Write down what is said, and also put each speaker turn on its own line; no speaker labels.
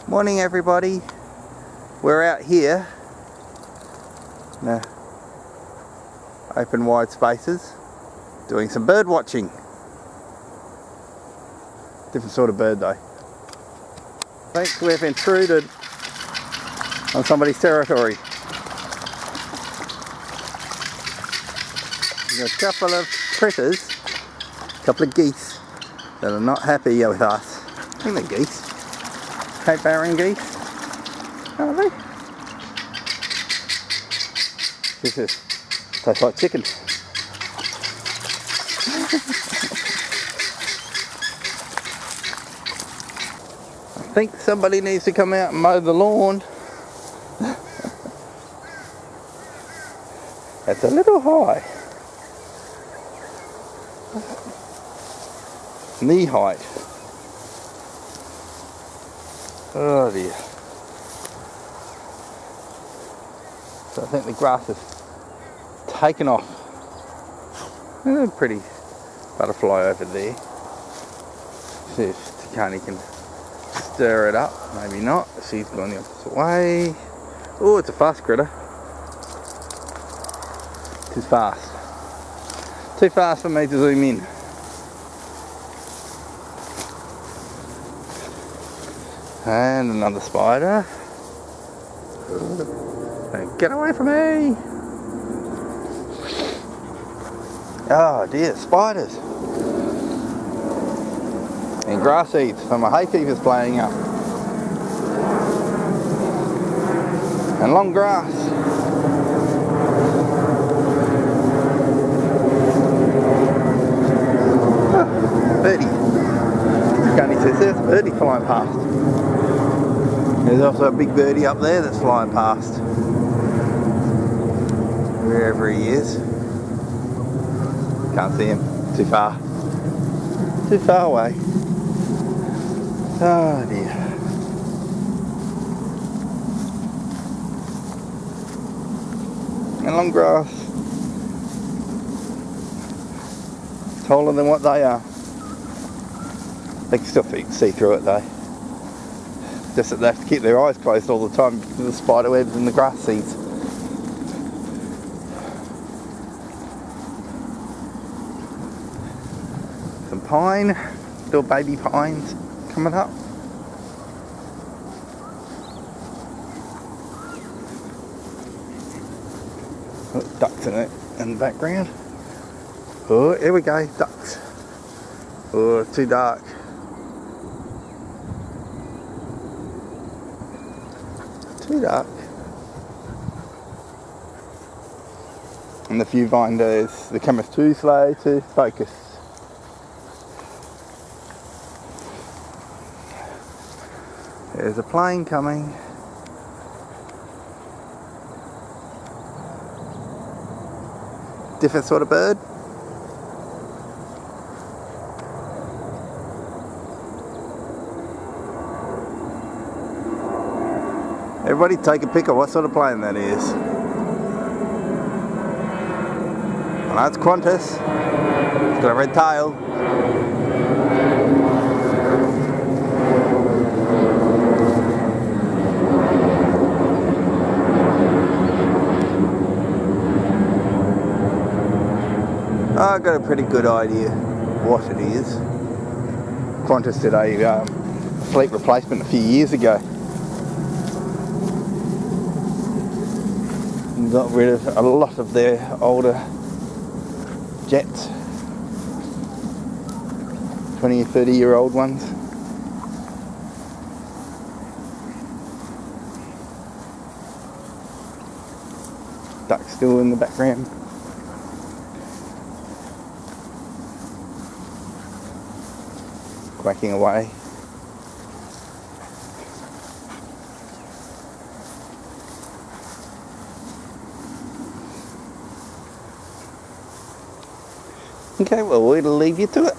Morning everybody. We're out here in the open wide spaces doing some bird watching. Different sort of bird though. I think we've intruded on somebody's territory. There's a couple of critters, a couple of geese that are not happy with us. I think they're geese. Cape Baron Geese, are they? This tastes like chicken. I think somebody needs to come out and mow the lawn. It's a little high. Knee height. Oh dear. So I think the grass has taken off. There's a pretty butterfly over there. See if Takani can stir it up. Maybe not. She's gone the opposite way. Oh, it's a fast critter. Too fast. Too fast for me to zoom in. And another spider. Get away from me! Oh dear, spiders. And grass seeds. So my hay fever's playing up. And long grass. Oh, birdie. Can't says there's a birdie flying past. There's also a big birdie up there that's flying past. Wherever he is. Can't see him. Too far. Too far away. Oh dear. And long grass. Taller than what they are. They can still see through it though. Just that they have to keep their eyes closed all the time because of the spider webs and the grass seeds. Some pine, little baby pines coming up. Oh, ducks in the background. Oh, here we go, ducks. Oh, it's too dark. Too dark. And the viewfinders, the camera's too slow to focus. There's a plane coming. Different sort of bird. Everybody take a pick of what sort of plane that is. Well, that's Qantas. It's got a red tail. I got a pretty good idea what it is. Qantas did a fleet replacement a few years ago. Got rid of a lot of their older jets, 20 or 30 year old ones. Ducks still in the background. Quacking away. Okay, well, we'll leave you to it.